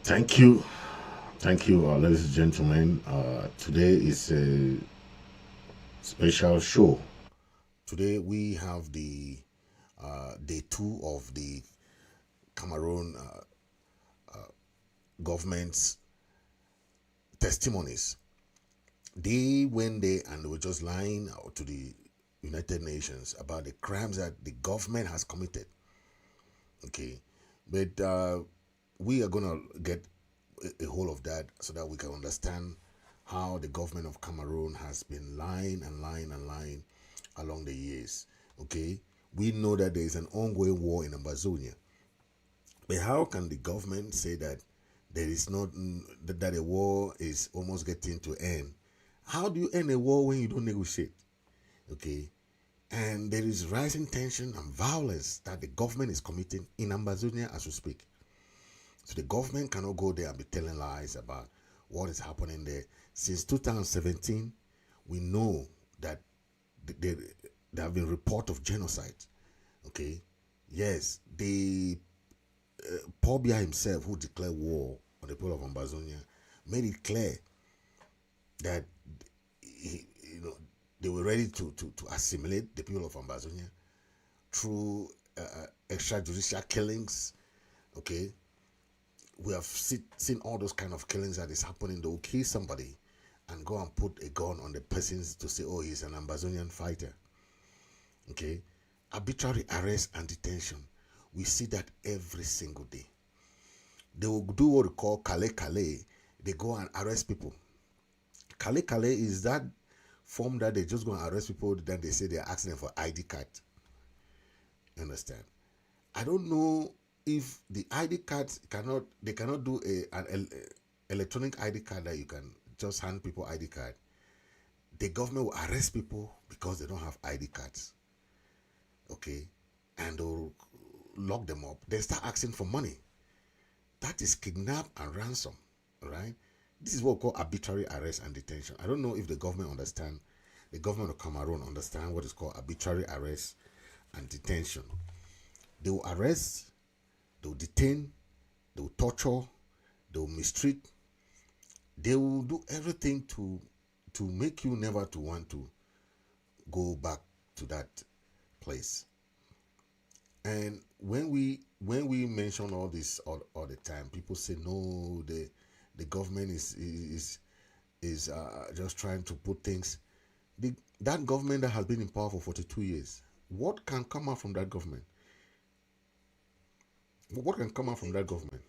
Thank you, ladies and gentlemen. Today is a special show. Today we have the day 2 of the Cameroon government's testimonies. They went there and they were just lying to the United Nations about the crimes that the government has committed. Okay, but we are gonna get a hold of that so that we can understand how the government of Cameroon has been lying and lying and lying along the years. Okay, we know that there is an ongoing war in Ambazonia, but how can the government say that there is not that a war is almost getting to end? How do you end a war when you don't negotiate? Okay, and there is rising tension and violence that the government is committing in Ambazonia as we speak. So the government cannot go there and be telling lies about what is happening there. Since 2017, we know that there have been reports of genocide. Okay, yes, the Paul Biya himself, who declared war on the people of Ambazonia, made it clear that they were ready to assimilate the people of Ambazonia through extrajudicial killings. Okay, we have seen all those kind of killings that is happening. They will kill somebody and go and put a gun on the person to say, oh, he's an Ambazonian fighter. Okay, arbitrary arrest and detention. We see that every single day. They will do what we call kale. They go and arrest people. Kale is that form that they just go and arrest people, then they say they are asking them for ID card. You understand? I don't know if the ID cards cannot do an electronic ID card that you can just hand people ID card. The government will arrest people because they don't have ID cards. Okay, and they'll lock them up. They start asking for money. That is kidnap and ransom. All right. This is what we call arbitrary arrest and detention. I don't know if the government of Cameroon understand what is called arbitrary arrest and detention. They will arrest, they will detain, they will torture, they will mistreat. They will do everything to make you never to want to go back to that place. And when we mention all this all the time, people say no, the government is just trying to put things. That government that has been in power for 42 years, what can come out from that government? What can come out from that government?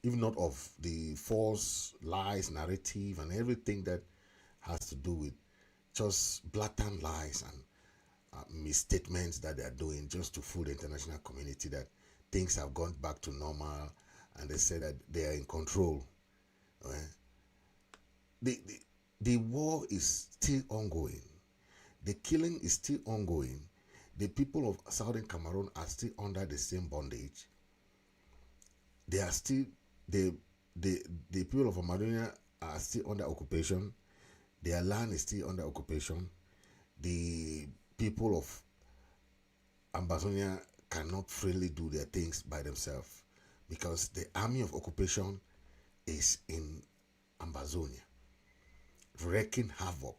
If not of the false lies, narrative, and everything that has to do with just blatant lies and misstatements that they are doing just to fool the international community that things have gone back to normal and they say that they are in control. Right? The war is still ongoing. The killing is still ongoing. The people of Southern Cameroon are still under the same bondage. They are still the people of Ambazonia are still under occupation. Their land is still under occupation. The people of Ambazonia cannot freely do their things by themselves because the army of occupation is in Ambazonia, wreaking havoc,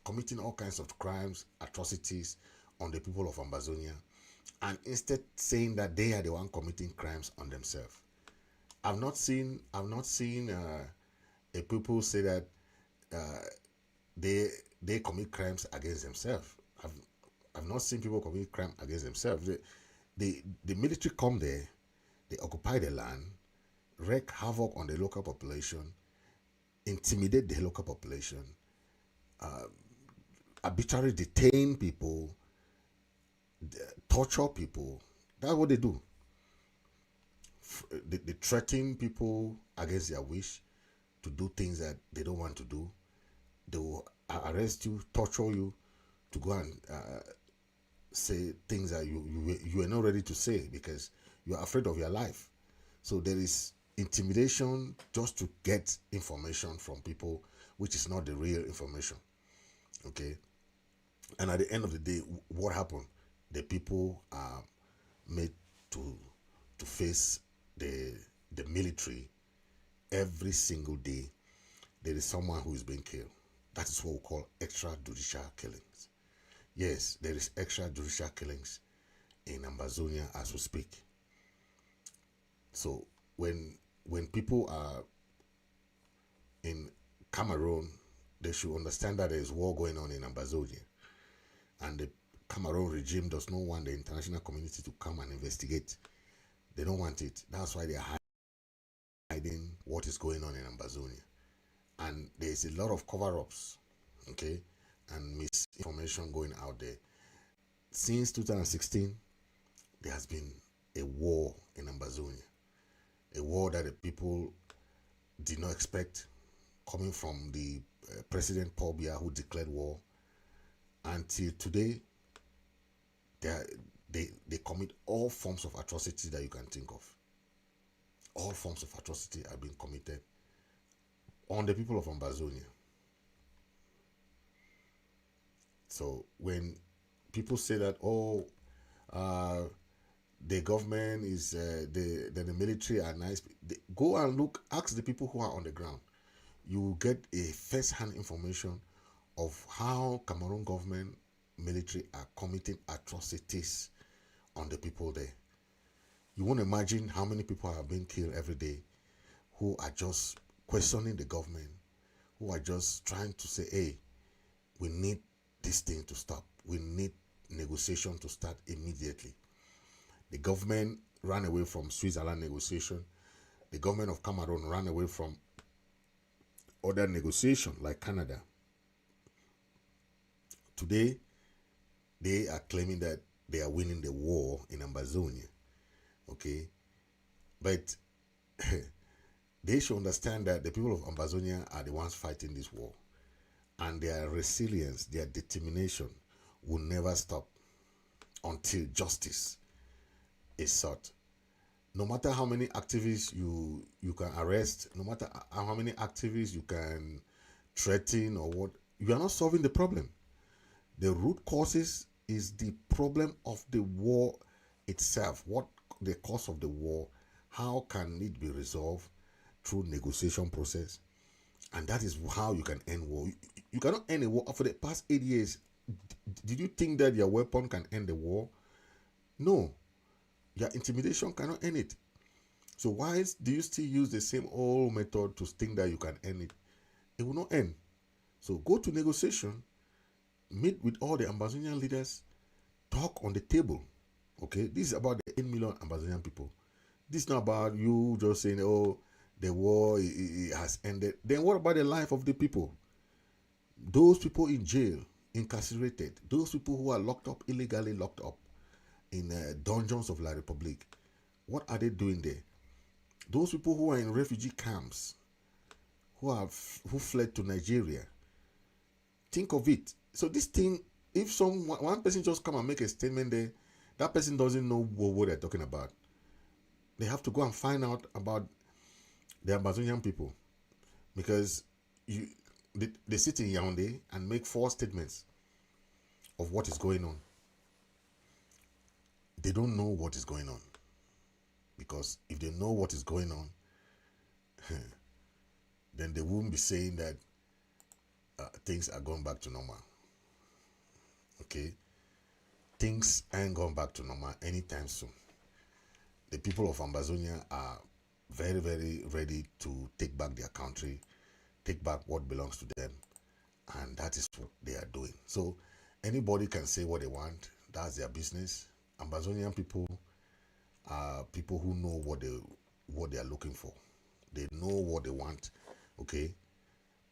committing all kinds of crimes, atrocities on the people of Ambazonia, and instead saying that they are the one committing crimes on themselves. I've not seen a people say that they commit crimes against themselves. I've not seen people commit crime against themselves. The military come there, they occupy the land, wreak havoc on the local population, intimidate the local population, arbitrarily detain people, torture people. That's what they do. They threaten people against their wish to do things that they don't want to do. They will arrest you, torture you, to go and say things that you are not ready to say because you are afraid of your life. So there is intimidation just to get information from people which is not the real information. Okay, And at the end of the day, what happened? The people are made to face the military every single day. There is someone who is being killed. That is what we call extrajudicial killings. Yes, there is extrajudicial killings in Ambazonia as we speak. So when people are in Cameroon, they should understand that there is war going on in Ambazonia, and the Cameroon regime does not want the international community to come and investigate. They don't want it. That's why they are hiding what is going on in Ambazonia. And there's a lot of cover-ups, okay, and misinformation going out there. Since 2016, there has been a war in Ambazonia, a war that the people did not expect, coming from the President Paul Biya, who declared war. Until today, they commit all forms of atrocity that you can think of. All forms of atrocity are being committed on the people of Ambazonia. So when people say that, the government is the military are nice, go and look, ask the people who are on the ground. You will get a first-hand information of how Cameroon government military are committing atrocities on the people there. You won't imagine how many people are being killed every day who are just questioning the government, who are just trying to say, hey, we need this thing to stop. We need negotiation to start immediately. The government ran away from Switzerland negotiation. The government of Cameroon ran away from other negotiation like Canada. Today, they are claiming that they are winning the war in Ambazonia. Okay? But they should understand that the people of Ambazonia are the ones fighting this war. And their resilience, their determination will never stop until justice is sought. No matter how many activists you can arrest, no matter how many activists you can threaten or what, you are not solving the problem. The root causes is the problem of the war itself. What the cause of the war? How can it be resolved? Through negotiation process. And that is how you can end war. You cannot end a war. For the past 8 years, did you think that your weapon can end the war? No. Your intimidation cannot end it. So why do you still use the same old method to think that you can end it? It will not end. So go to negotiation, meet with all the Ambazonian leaders, talk on the table. Okay, this is about the 8 million Ambazonian people. This is not about you just saying, oh, the war it has ended. Then what about the life of the people? Those people in jail, incarcerated, those people who are locked up, illegally locked up in dungeons of La Republique, what are they doing there? Those people who are in refugee camps, who fled to Nigeria, think of it. So this thing, if one person just come and make a statement there, that person doesn't know what they're talking about. They have to go and find out about the Amazonian people, because they sit in Yaoundé and make false statements of what is going on. They don't know what is going on, because if they know what is going on, then they wouldn't be saying that things are going back to normal. Okay, things ain't going back to normal anytime soon. The people of Ambazonia are very, very ready to take back their country, take back what belongs to them, and that is what they are doing. So anybody can say what they want. That's their business. Ambazonian people are people who know what they are looking for. They know what they want. Okay.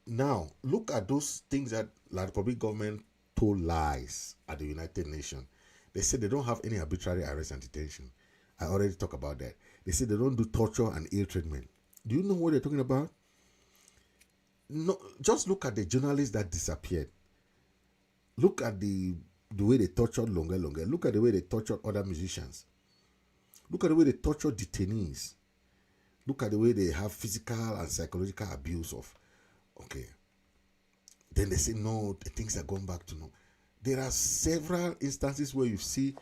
Now look at those things that La Republic government told lies at the United Nations. They said they don't have any arbitrary arrest and detention. I already talked about that. They say they don't do torture and ill treatment. Do you know what they're talking about? No, just look at the journalists that disappeared. Look at the way they tortured Longa. Look at the way they tortured other musicians. Look at the way they tortured detainees. Look at the way they have physical and psychological abuse of. Okay. Then they say, no, the things are going back to normal. There are several instances where you see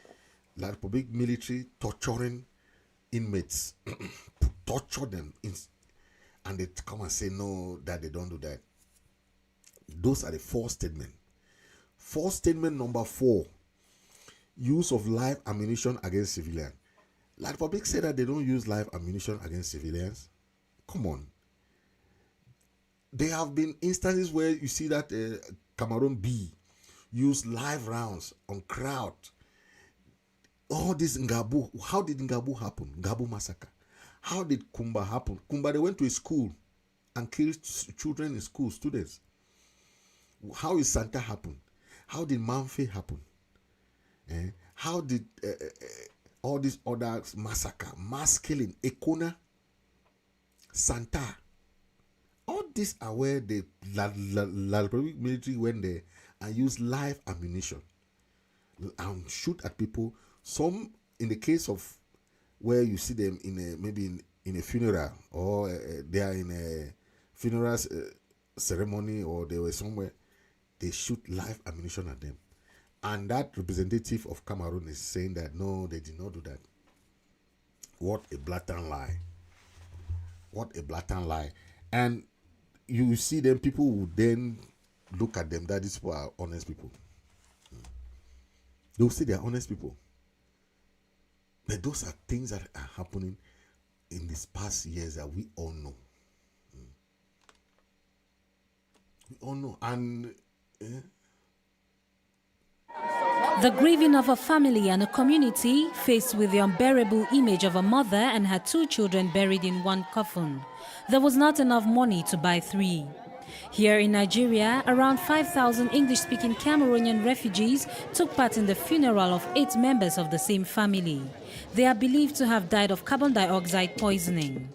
La Republic military torturing inmates, torture them, and they come and say no, that they don't do that. Those are the false statements. False statement number 4: use of live ammunition against civilians. La Republic said that they don't use live ammunition against civilians. Come on. There have been instances where you see that Cameroon B use live rounds on crowd. All this Ngabu, how did Ngabu happen? Ngabu massacre. How did Kumba happen? Kumba, they went to a school and killed children in school, students. How is Santa happen? How did Manfe happen? How did all these other massacre, mass killing, Ekona, Santa? All these are where the La Republic military went there and used live ammunition and shoot at people. Some, in the case of where you see them maybe in a funeral, or they are in a funeral ceremony, or they were somewhere, they shoot live ammunition at them. And that representative of Cameroon is saying that no, they did not do that. What a blatant lie. What a blatant lie. And you see them, people would then look at them that these people are honest people. They'll say they are honest people. But those are things that are happening in these past years that we all know. We all know. And the grieving of a family and a community faced with the unbearable image of a mother and her 2 children buried in one coffin. There was not enough money to buy 3. Here in Nigeria, around 5,000 English-speaking Cameroonian refugees took part in the funeral of 8 members of the same family. They are believed to have died of carbon dioxide poisoning.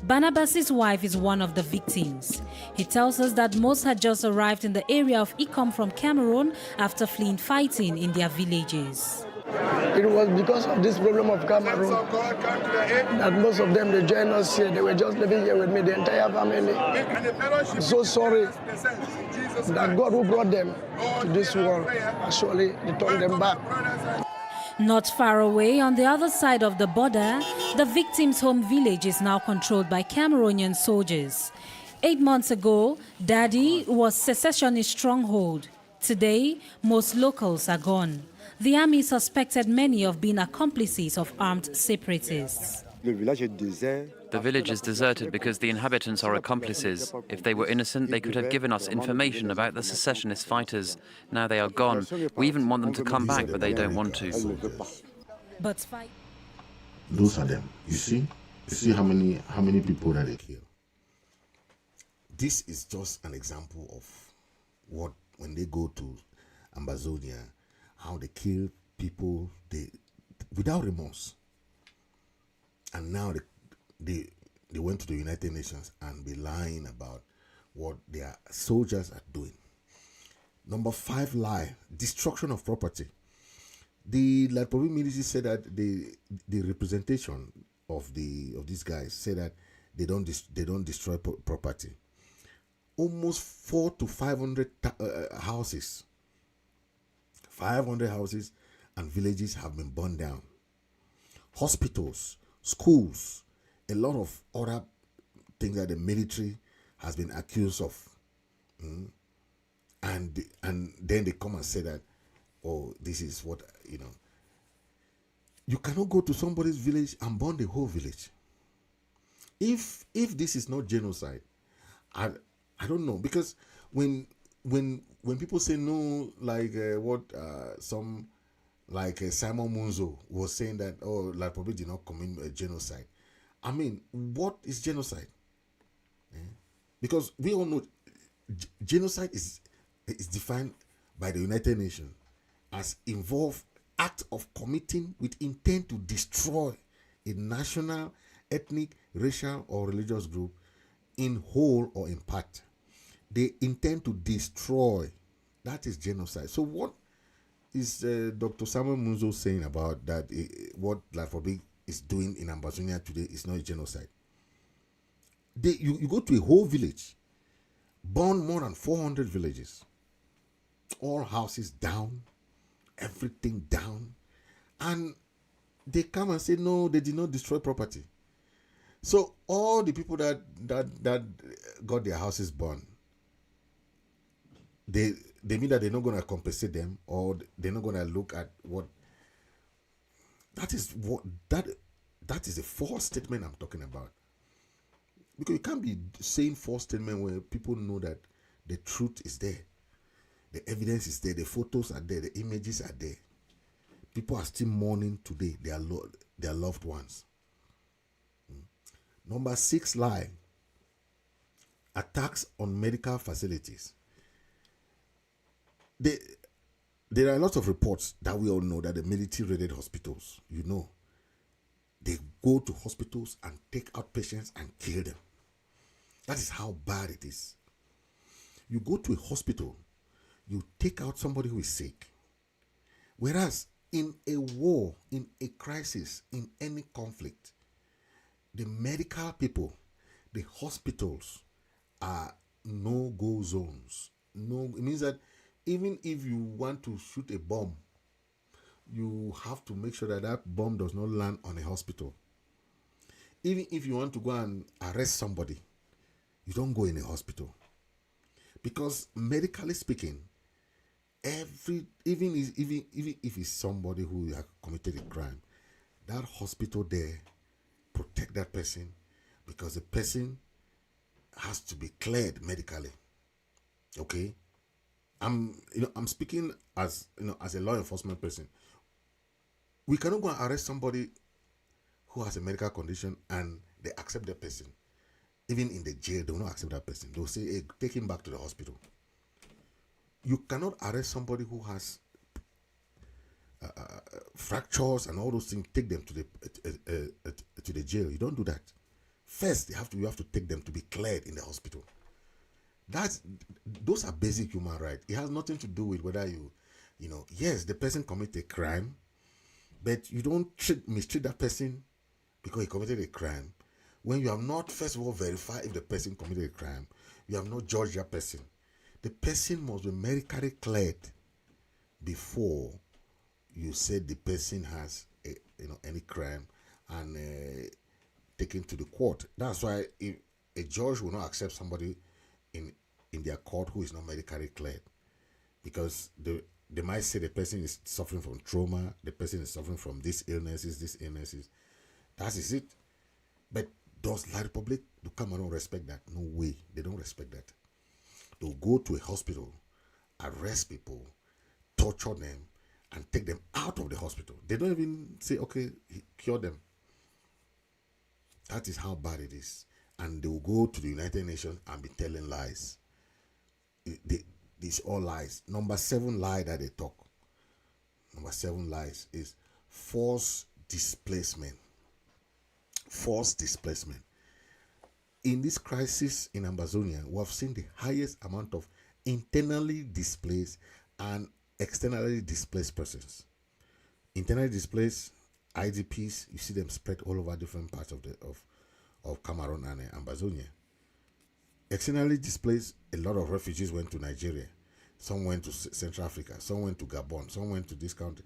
Barnabas's wife is one of the victims. He tells us that most had just arrived in the area of Ikom from Cameroon after fleeing fighting in their villages. It was because of this problem of Cameroon that most of them, they joined us here. They were just living here with me, the entire family. I'm so sorry that God who brought them to this world actually returned them back. Not far away, on the other side of the border, the victims' home village is now controlled by Cameroonian soldiers. 8 months ago, Dadi was secessionist stronghold. Today, most locals are gone. The army suspected many of being accomplices of armed separatists. The village is deserted because the inhabitants are accomplices. If they were innocent, they could have given us information about the secessionist fighters. Now they are gone. We even want them to come back, but they don't want to. But those are them. You see how many people that they kill. This is just an example of what, when they go to Ambazonia, how they kill people without remorse. And now they went to the United Nations and be lying about what their soldiers are doing. Number 5 lie: destruction of property. The La Republic military said that the representation of these guys said that they don't destroy property. Almost 400 to 500 houses. 500 houses and villages have been burned down. Hospitals, schools, a lot of other things that the military has been accused of. And then they come and say that, oh, this is what, You cannot go to somebody's village and burn the whole village. If this is not genocide, I don't know, because when people say no, like some like Simon Munzo was saying that, oh, La Republic did not commit a genocide. I mean, what is genocide? Because we all know genocide is defined by the United Nations as involved act of committing with intent to destroy a national, ethnic, racial, or religious group in whole or in part. They intend to destroy. That is genocide. So what is Dr. Samuel Munzo saying about that? What La Republic is doing in Ambazonia today is not genocide. You go to a whole village, burn more than 400 villages. all houses down, everything down, and they come and say no, they did not destroy property. So all the people that got their houses burned, they mean that they're not going to compensate them, or they're not going to look at what. That is a false statement I'm talking about. Because you can't be saying false statement where people know that the truth is there, the evidence is there, the photos are there, the images are there. People are still mourning today their loved ones. Number 6 lie: attacks on medical facilities. There are lots of reports that we all know that the military raided hospitals. They go to hospitals and take out patients and kill them. That is how bad it is. You go to a hospital, you take out somebody who is sick. Whereas in a war, in a crisis, in any conflict, the medical people, the hospitals are no-go zones. It means that even if you want to shoot a bomb, you have to make sure that that bomb does not land on a hospital. Even if you want to go and arrest somebody, you don't go in a hospital. Because medically speaking, even if it's somebody who has committed a crime, that hospital there protect that person, because the person has to be cleared medically. Okay? I'm speaking as a law enforcement person. We cannot go and arrest somebody who has a medical condition and they accept that person. Even in the jail, they will not accept that person. They will say, hey, take him back to the hospital. You cannot arrest somebody who has fractures and all those things, take them to the jail. You don't do that. First, you have to take them to be cleared in the hospital. Those are basic human rights. It has nothing to do with whether yes, the person committed a crime, but you don't mistreat that person because he committed a crime when you have not, first of all, verified if the person committed a crime. You have not judged that person. The person must be medically cleared before you said the person has any crime and taken to the court. That's why if a judge will not accept somebody in their court who is not medically cleared, because they might say the person is suffering from trauma, the person is suffering from these illnesses. That is it. But does La Republic do Cameroon respect that? No way. They don't respect that. They'll go to a hospital, arrest people, torture them, and take them out of the hospital. They don't even say, okay, cure them. That is how bad it is. And they will go to the United Nations and be telling lies. These all lies. Number 7 lie that they talk. Number 7 lies is forced displacement. Forced displacement. In this crisis in Ambazonia, we have seen the highest amount of internally displaced and externally displaced persons. Internally displaced IDPs, you see them spread all over different parts of Cameroon and Ambazonia. Externally displaced, a lot of refugees went to Nigeria. Some went to Central Africa. Some went to Gabon. Some went to this country.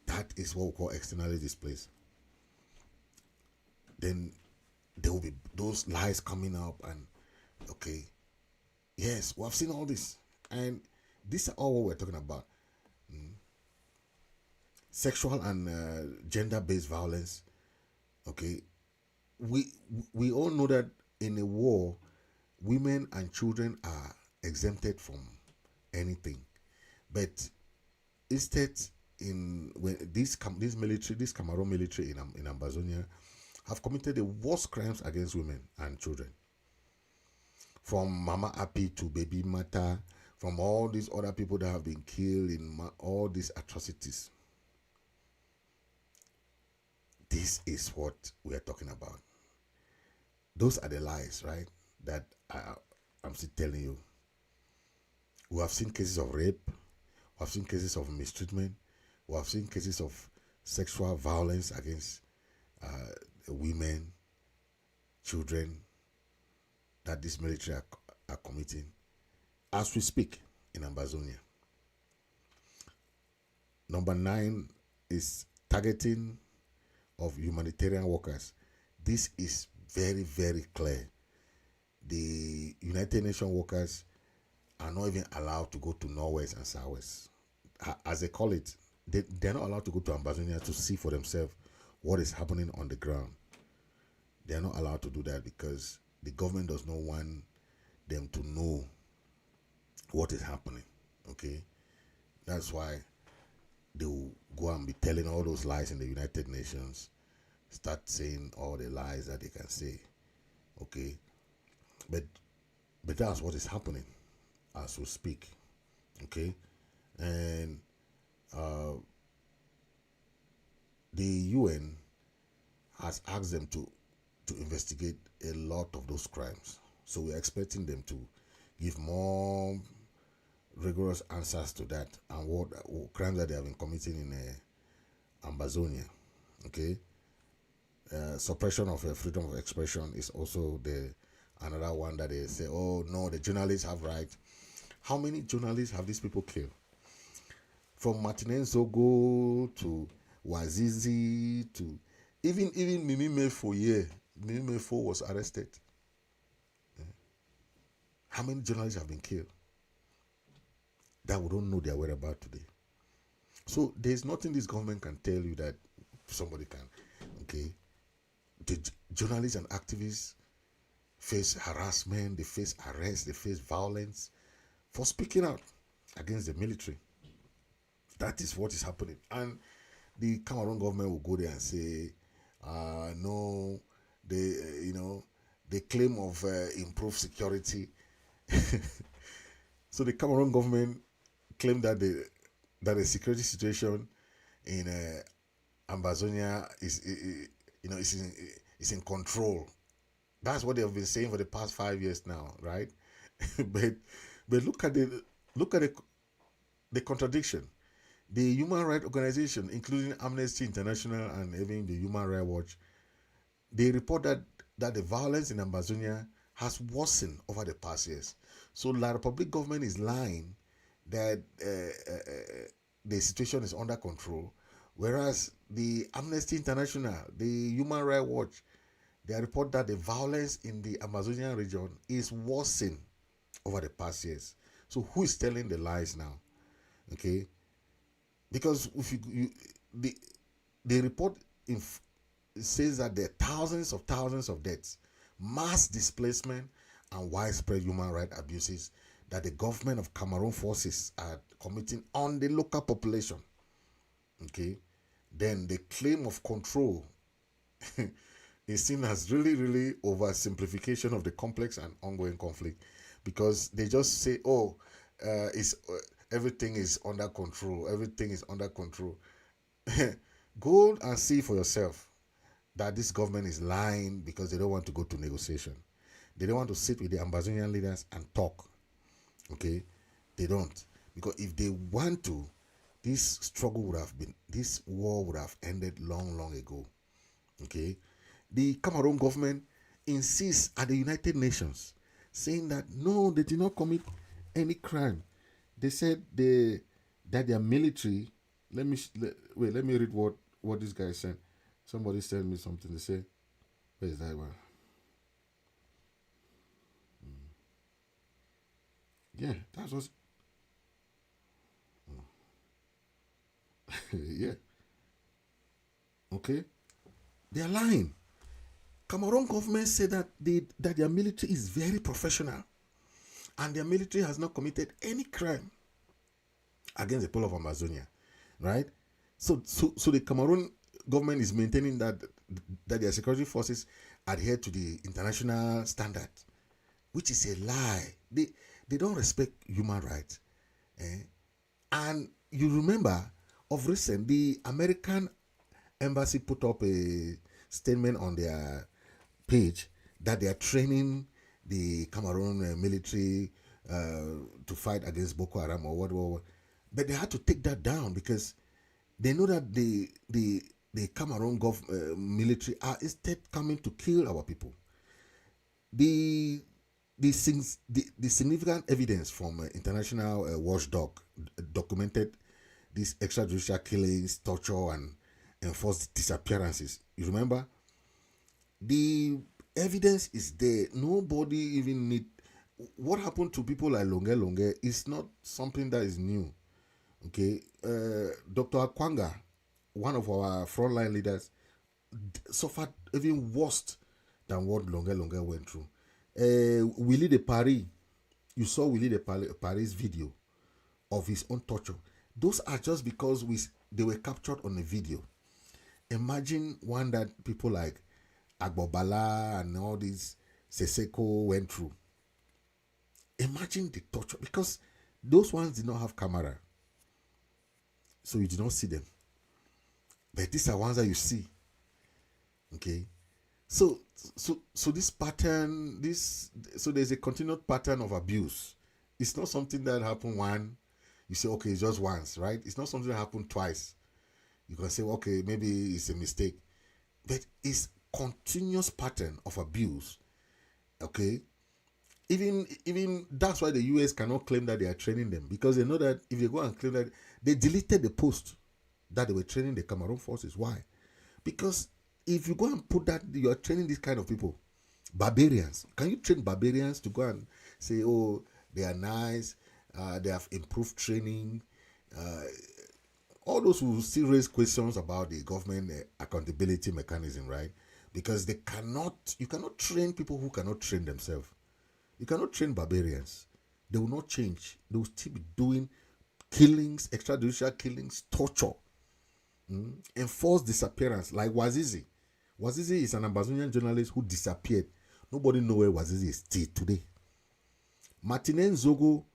That is what we call externally displaced. Then there will be those lies coming up and, okay, yes, we have seen all this. And this is all what we're talking about. Sexual and gender-based violence. Okay, we all know that in a war, women and children are exempted from anything. But instead, when this Cameroon military in Ambazonia have committed the worst crimes against women and children. From Mama Api to Baby Mata, from all these other people that have been killed in all these atrocities. This is what we are talking about. Those are the lies, right? That I'm still telling you. We have seen cases of rape. We have seen cases of mistreatment. We have seen cases of sexual violence against women, children, that this military are committing as we speak in Ambazonia. Number 9 is targeting of humanitarian workers. This is very, very clear. The United Nations workers are not even allowed to go to Norwest and Southwest. As they call it, they're not allowed to go to Ambazonia to see for themselves what is happening on the ground. They're not allowed to do that because the government does not want them to know what is happening. Okay? That's why they will go and be telling all those lies in the United Nations, start saying all the lies that they can say. Okay? But that's what is happening as we speak. Okay? And the UN has asked them to investigate a lot of those crimes. So we're expecting them to give more rigorous answers to that and what crimes that they have been committing in Ambazonia. Okay? Suppression of freedom of expression is also another one that they say, oh no, the journalists have rights. How many journalists have these people killed? From Martinez Zogo to Wazizi to even Mimi Mefo. Mimi Mefo was arrested. How many journalists have been killed that we don't know their whereabouts today? So there's nothing this government can tell you that somebody can. Okay, the journalists and activists face harassment, they face arrest, they face violence for speaking out against the military. That is what is happening. And the Cameroon government will go there and say, no, they claim of improved security. So the Cameroon government claimed that the security situation in Ambazonia is in control. That's what they have been saying for the past 5 years now, right? but look at the contradiction. The human rights organization, including Amnesty International and even the Human Rights Watch, they report that the violence in Ambazonia has worsened over the past years. So the Republic government is lying that the situation is under control, whereas the Amnesty International, the Human Rights Watch, they report that the violence in the Amazonian region is worsened over the past years. So who is telling the lies now? Okay, because if the report says that there are thousands of deaths, mass displacement, and widespread human rights abuses that the government of Cameroon forces are committing on the local population. Okay, then the claim of control is seen as really oversimplification of the complex and ongoing conflict, because they just say, oh, everything is under control. Everything is under control. Go and see for yourself that this government is lying because they don't want to go to negotiation. They don't want to sit with the Ambazonian leaders and talk. Okay? They don't. Because if they want to, this war would have ended long ago. Okay? The Cameroon government insists at the United Nations, saying that no, they did not commit any crime. They said that their military. Let me read what this guy said. Somebody sent me something. They say, where is that one? Yeah, that was. Yeah. Okay. They are lying. Cameroon government said that their military is very professional, and their military has not committed any crime against the people of Amazonia, right? So the Cameroon government is maintaining that their security forces adhere to the international standard, which is a lie. They don't respect human rights. And you remember, of recent, the American embassy put up a statement on their page that they are training the Cameroon military to fight against Boko Haram or whatever. But they had to take that down because they know that the Cameroon military are instead coming to kill our people. The significant evidence from international watchdog documented these extrajudicial killings, torture, and enforced disappearances. You remember? The evidence is there. Nobody even need. What happened to people like Longe is not something that is new. Okay, Dr. Akwanga, one of our frontline leaders, suffered even worse than what Longe went through. Willie de Paris, you saw Willie de Paris' video of his own torture. Those are just because they were captured on a video. Imagine one that people like Agbobala and all these Seseko went through. Imagine the torture, because those ones did not have camera, so you did not see them. But these are ones that you see. Okay, so this pattern, so there's a continued pattern of abuse. It's not something that happened one. You say, okay, it's just once, right? It's not something that happened twice. You can say, okay, maybe it's a mistake, but it's continuous pattern of abuse. Okay, even that's why the US cannot claim that they are training them, because they know that if they go and claim that, they deleted the post that they were training the Cameroon forces. Why? Because if you go and put that you are training these kind of people, barbarians, can you train barbarians to go and say, oh, they are nice, they have improved training? All those who still raise questions about the government accountability mechanism, right? Because you cannot train people who cannot train themselves. You cannot train barbarians. They will not change. They will still be doing killings, extrajudicial killings, torture, enforced disappearance, like Wazizi. Wazizi is an Ambazonian journalist who disappeared. Nobody knows where Wazizi is still today. Martinen Zogo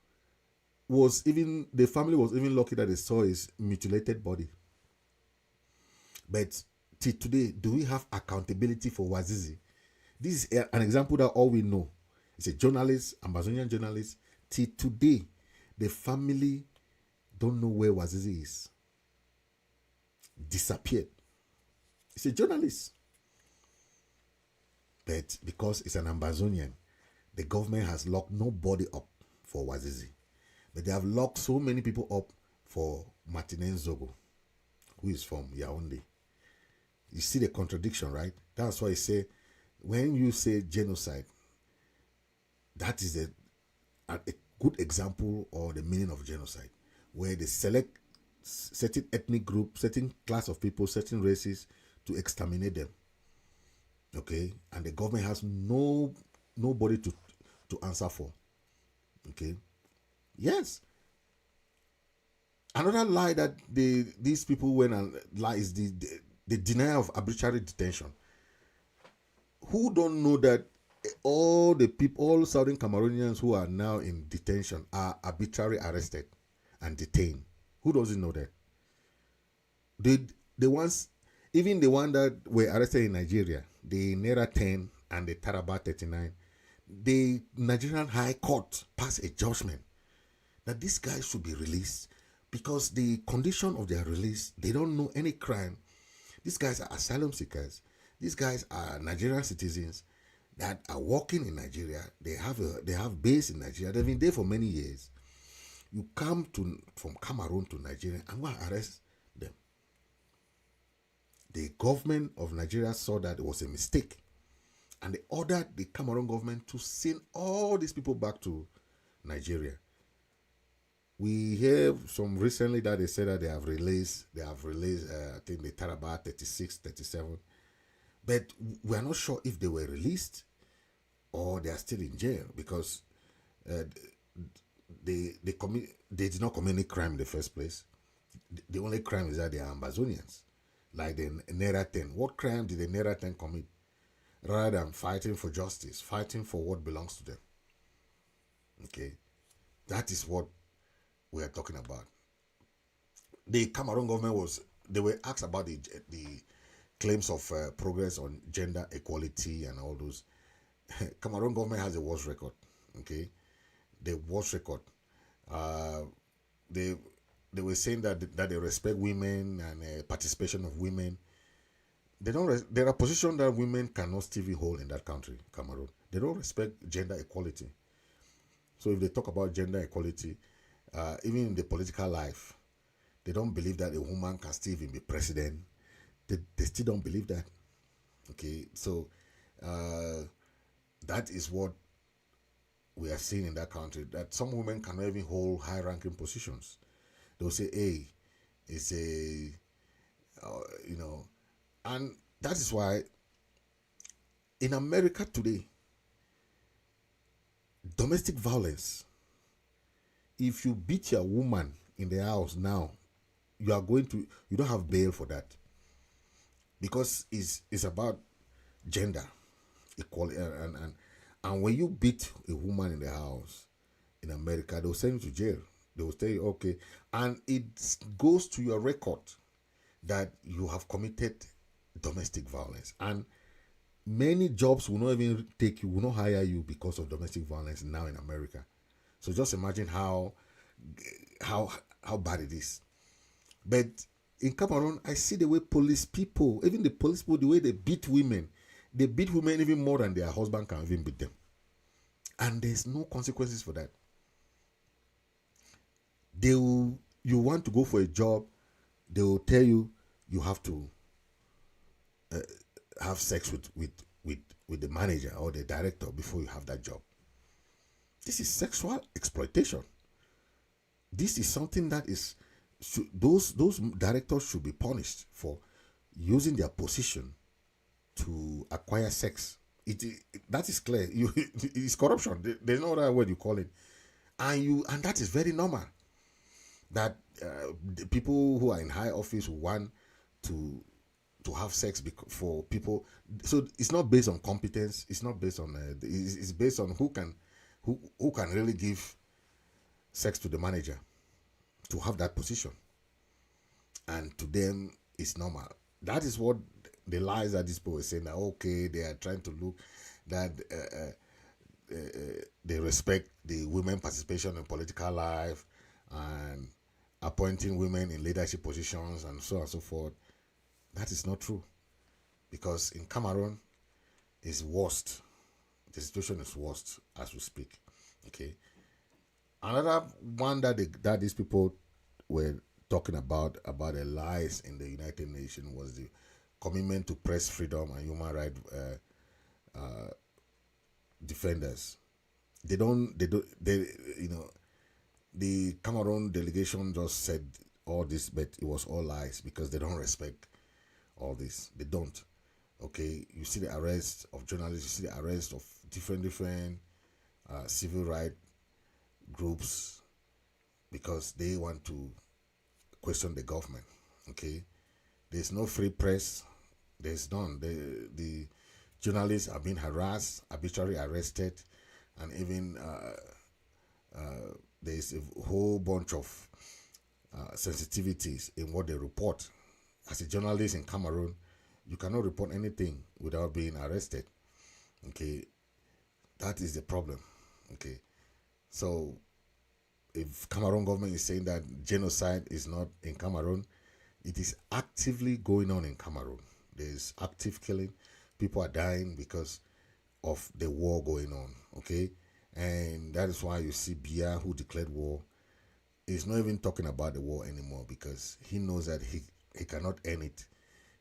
the family was even lucky that they saw his mutilated body. But till today, do we have accountability for Wazizi? This is an example that all we know. It's a journalist, Ambazonian journalist. Till today, the family don't know where Wazizi is. Disappeared. It's a journalist. But because it's an Ambazonian, the government has locked nobody up for Wazizi. But they have locked so many people up for Martinen Zogo, who is from Yaoundé. You see the contradiction, right? That's why I say, when you say genocide, that is a good example or the meaning of genocide, where they select certain ethnic group, certain class of people, certain races to exterminate them. Okay, and the government has nobody to answer for. Okay, yes. Another lie that these people went and lie is the denial of arbitrary detention. Who don't know that all Southern Cameroonians who are now in detention are arbitrarily arrested and detained? Who doesn't know that? Even the one that were arrested in Nigeria, the Naira 10 and the Taraba 39, the Nigerian High Court passed a judgment that these guys should be released, because the condition of their release, they don't know any crime. These guys are asylum seekers. These guys are Nigerian citizens that are working in Nigeria. They have base in Nigeria. They've been there for many years. You come from Cameroon to Nigeria and go and arrest them. The government of Nigeria saw that it was a mistake, and they ordered the Cameroon government to send all these people back to Nigeria. We hear some recently that they said that they have released I think the Taraba 36, 37. But we are not sure if they were released or they are still in jail, because they did not commit any crime in the first place. The only crime is that they are Ambazonians, like the Naira 10. What crime did the Naira 10 commit, rather than fighting for justice, fighting for what belongs to them? Okay, that is what we are talking about. The Cameroon government they were asked about the claims of progress on gender equality and all those. Cameroon government has a worst record. Okay, the worst record. They were saying that they respect women and participation of women. They don't. There are positions that women cannot still hold in that country, Cameroon. They don't respect gender equality. So if they talk about gender equality, even in the political life, They don't believe that a woman can still even be president. They still don't believe that. Okay, so that is what we have seen in that country, that some women cannot even hold high-ranking positions. They'll say, hey, it's a, you know, and that is why in America today, domestic violence, if you beat your woman in the house now, you don't have bail for that, because it's about gender equality. And when you beat a woman in the house in America, they'll send you to jail. They will say, okay, and it goes to your record that you have committed domestic violence. And many jobs will not even take you, will not hire you because of domestic violence now in America. So just imagine how bad it is. But in Cameroon, I see the way police people, even the police people, the way they beat women even more than their husband can even beat them. And there's no consequences for that. You want to go for a job, they will tell you have to have sex with the manager or the director before you have that job. This is sexual exploitation. This is something that is, those directors should be punished for using their position to acquire sex. That is clear. It's corruption. There's no other word you call it, and that is very normal. That the people who are in high office want to have sex for people. So it's not based on competence. It's not based on. It's based on who can really give sex to the manager to have that position, and to them it's normal. That is what the lies that these people are saying, that okay, they are trying to look that they respect the women participation in political life and appointing women in leadership positions and so on and so forth. That is not true, because in Cameroon is worst. The situation is worst as we speak. Okay. Another one that these people were talking about the lies in the United Nations was the commitment to press freedom and human rights defenders. They the Cameroon delegation just said all this, but it was all lies, because they don't respect all this. They don't. Okay, you see the arrest of journalists, you see the arrest of different civil rights groups, because they want to question the government. Okay, there's no free press. There's none. The journalists are being harassed, arbitrarily arrested, and even there's a whole bunch of sensitivities in what they report. As a journalist in Cameroon, you cannot report anything without being arrested. Okay, that is the problem. Okay, so if Cameroon government is saying that genocide is not in Cameroon, it is actively going on in Cameroon. There's active killing. People are dying because of the war going on. Okay, and that is why you see Biya, who declared war, is not even talking about the war anymore, because he knows that he cannot end it.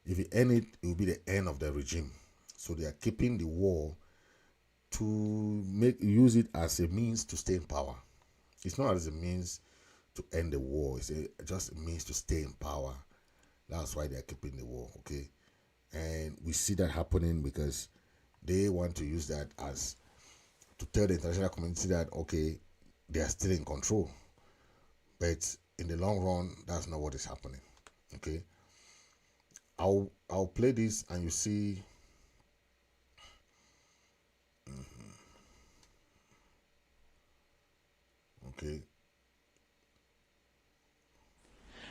If he end it, it will be the end of the regime. So they are keeping the war to use it as a means to stay in power. It's not as a means to end the war. It's just a means to stay in power. That's why they are keeping the war. Okay, and we see that happening because they want to use that as to tell the international community that okay, they are still in control. But in the long run, that's not what is happening. Okay, I'll play this and you see. Okay.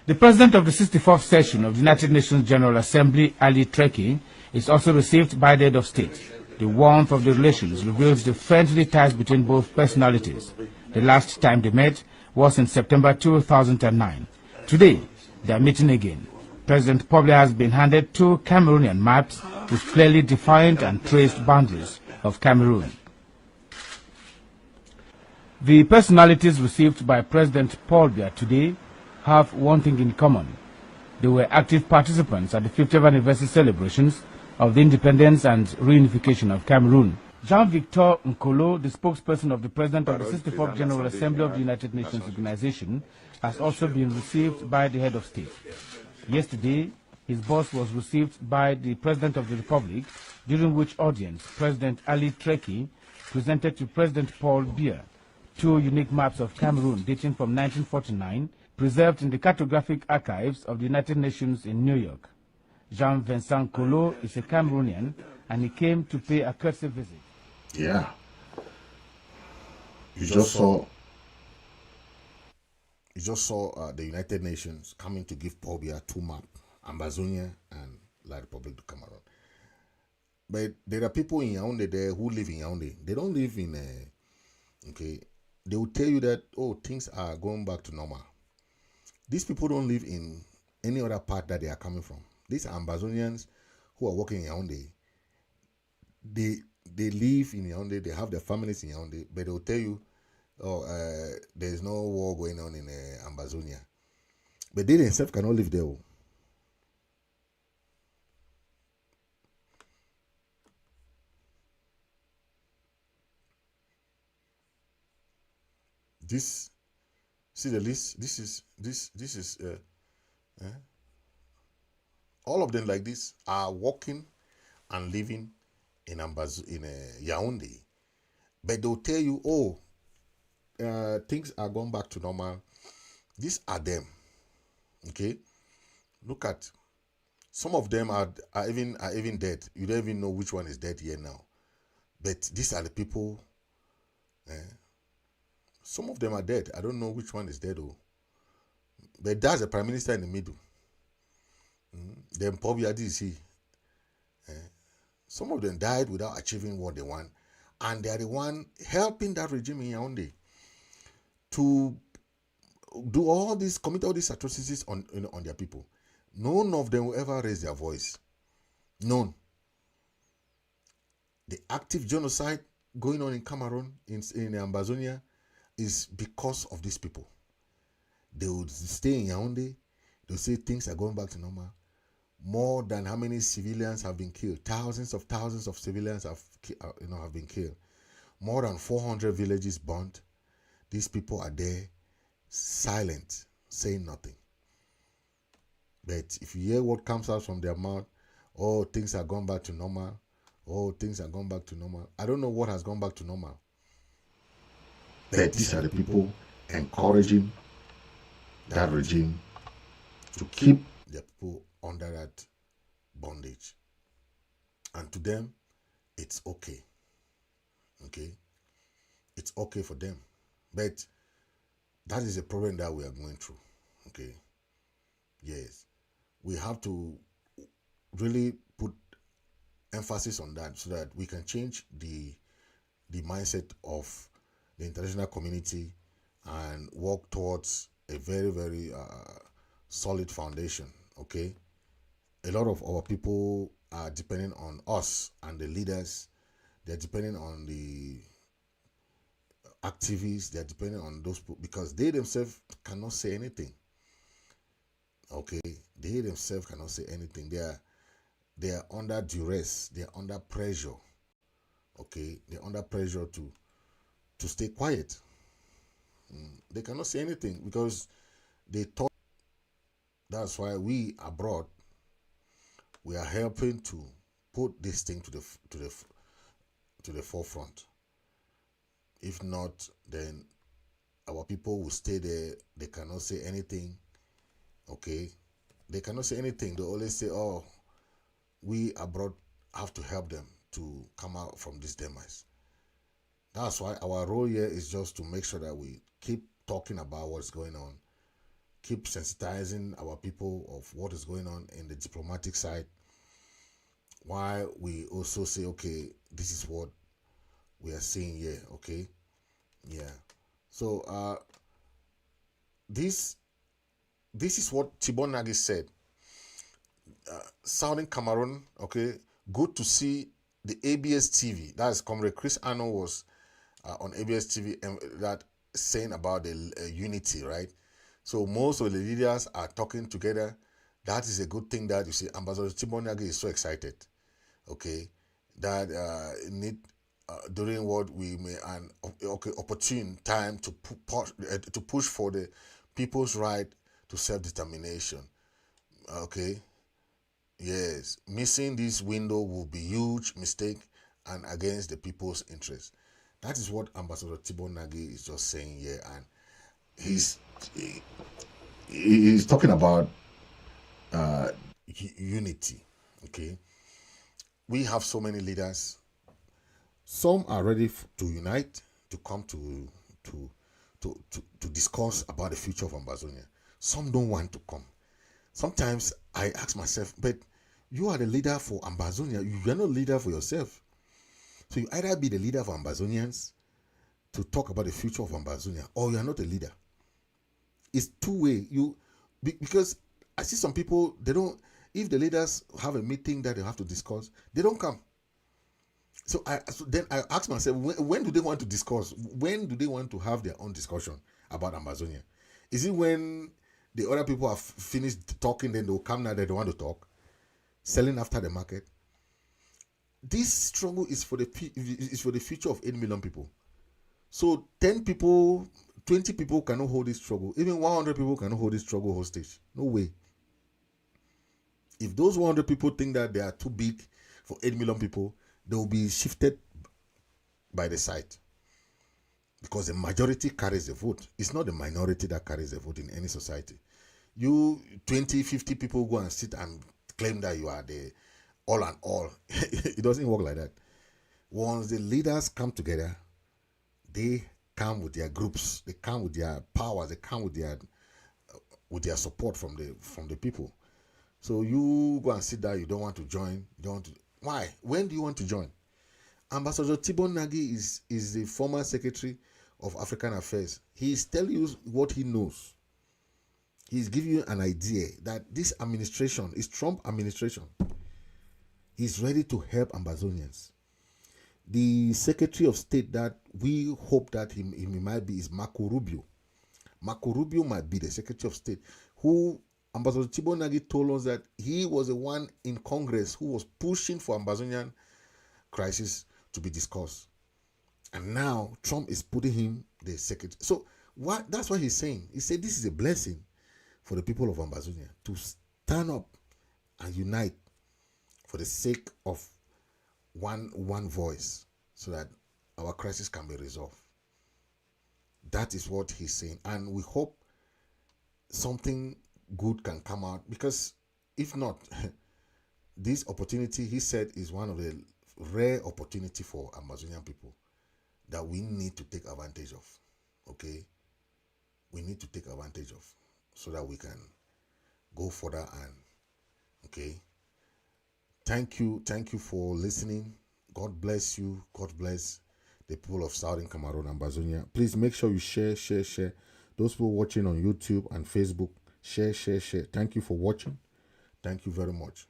The president of the 64th session of the United Nations General Assembly, Ali Trekking, is also received by the head of state. The warmth of the relations reveals the friendly ties between both personalities. The last time they met was in September 2009. Today, they are meeting again. President Poble has been handed two Cameroonian maps with clearly defined and traced boundaries of Cameroon. The personalities received by President Paul Biya today have one thing in common. They were active participants at the 50th anniversary celebrations of the independence and reunification of Cameroon. Jean-Victor Nkolo, the spokesperson of the President of the 64th General Assembly of the United Nations Organization, has also been received by the head of state. Yesterday, his boss was received by the President of the Republic, during which audience President Ali Treki presented to President Paul Biya 2 unique maps of Cameroon dating from 1949, preserved in the cartographic archives of the United Nations in New York. Jean-Vincent Nkolo is a Cameroonian, and he came to pay a courtesy visit. Yeah. You just saw the United Nations coming to give Paul Biya 2 maps, Ambazonia and La Republic of Cameroon. But there are people in Yaoundé there who live in Yaoundé. They don't live in okay. They will tell you that, oh, things are going back to normal. These people don't live in any other part that they are coming from. These are Ambazonians who are working in Yaoundé. They live in Yaoundé, they have their families in Yaoundé, but they will tell you, oh, there is no war going on in Ambazonia. But they themselves cannot live there. This, see the list. This is all of them like this are working and living in Yaoundé, but they'll tell you, oh, things are going back to normal. These are them. Okay, look at some of them are even dead. You don't even know which one is dead here now. But these are the people. Some of them are dead. I don't know which one is dead though. But that's the prime minister in the middle. Then probably is he. Some of them died without achieving what they want, and they are the one helping that regime in Yaoundé to do all these, commit all these atrocities on their people. None of them will ever raise their voice. None. The active genocide going on in Cameroon, in Ambazonia, is because of these people. They would stay in Yaoundé. They would say things are going back to normal. More than how many civilians have been killed? Thousands of civilians have been killed. More than 400 villages burnt. These people are there, silent, saying nothing. But if you hear what comes out from their mouth, oh, things are going back to normal. Oh, things are going back to normal. I don't know what has gone back to normal. But these are the people encouraging that regime to keep their people under that bondage. And to them, it's okay. Okay? It's okay for them. But that is a problem that we are going through. Okay? Yes. We have to really put emphasis on that so that we can change the mindset of the international community and work towards a very, very solid foundation. Okay? A lot of our people are depending on us and the leaders. They're depending on the activists. They're depending on those people because they themselves cannot say anything. Okay? They themselves cannot say anything. They are under duress. They are under pressure. Okay? They're under pressure to stay quiet. They cannot say anything because they thought. That's why we abroad, we are helping to put this thing to the forefront. If not, then our people will stay there. They cannot say anything. Okay, they cannot say anything. They always say, "Oh, we abroad have to help them to come out from this demise." That's why our role here is just to make sure that we keep talking about what's going on, keep sensitizing our people of what is going on in the diplomatic side, while we also say, okay, this is what we are seeing here, okay? Yeah. So this is what Thibon Nagy said. Southern Cameroon, okay, good to see the ABS TV. That's Comrade Chris Arnold was on ABS TV that saying about the unity, right? So most of the leaders are talking together. That is a good thing that you see. Ambassador Tibonagi is so excited. Okay, that during what we may an opportune time to push for the people's right to self-determination. Okay, yes, missing this window will be huge mistake and against the people's interest. That is what Ambassador Tibonagi is just saying here, and he's talking about unity. Okay, we have so many leaders. Some are ready to unite, to come to discuss about the future of Ambazonia. Some don't want to come. Sometimes I ask myself, but you are the leader for Ambazonia. You are not leader for yourself. So you either be the leader for Ambazonians to talk about the future of Ambazonia, or you are not a leader. It's two-way. Because I see some people, they don't. If the leaders have a meeting that they have to discuss, they don't come. So then I ask myself, when do they want to discuss? When do they want to have their own discussion about Ambazonia? Is it when the other people have finished talking, then they'll come now that they want to talk? Selling after the market? This struggle is for the future of 8 million people. So 10 people, 20 people cannot hold this struggle. Even 100 people cannot hold this struggle hostage. No way. If those 100 people think that they are too big for 8 million people, they will be shifted by the side. Because the majority carries the vote. It's not the minority that carries the vote in any society. You 20, 50 people go and sit and claim that you are the all and all. It doesn't work like that. Once the leaders come together, they come with their groups, they come with their powers, they come with their support from the people. So you go and sit there, you don't want to join, you don't want to. Why? When do you want to join? Ambassador Tibonagi is the former Secretary of African Affairs. He is telling you what he knows. He's giving you an idea that this administration is Trump administration. He's ready to help Ambazonians. The Secretary of State that we hope that he might be is Marco Rubio. Marco Rubio might be the Secretary of State who Ambassador Tibonagi told us that he was the one in Congress who was pushing for Ambazonian crisis to be discussed. And now Trump is putting him the secretary. So that's what he's saying. He said this is a blessing for the people of Ambazonia to stand up and unite for the sake of one voice so that our crisis can be resolved. That is what he's saying. And we hope something good can come out, because if not, this opportunity, he said, is one of the rare opportunity for Amazonian people that we need to take advantage of. Okay, we need to take advantage of so that we can go further. And okay, thank you for listening. God bless you. God bless the people of Southern Cameroon, Ambazonia. Please make sure you share. Those people watching on YouTube and Facebook, share. Thank you for watching. Thank you very much.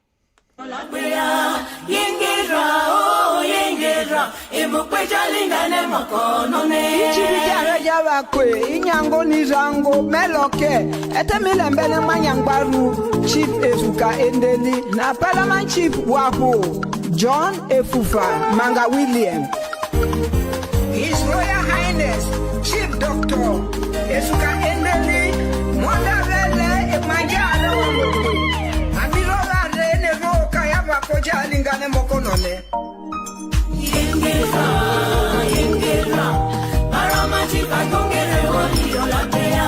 Chief Efuka Endeli na Parliament Chief Wapo John Efufa Manga William, His Royal Highness Chief Doctor Efuka Endeli Mondavele Majalo Amirola Rene Roka Yava Koja Lingane Mokonone Yengera Parliament Chief Akongere Woli Olapea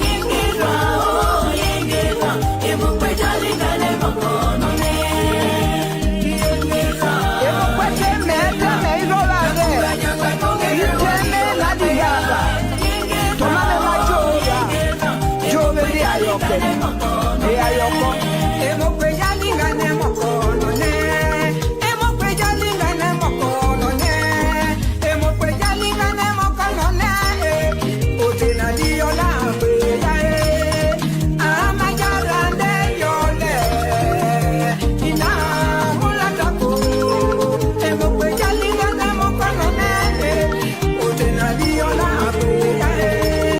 Yengera Tomame macho, Joe,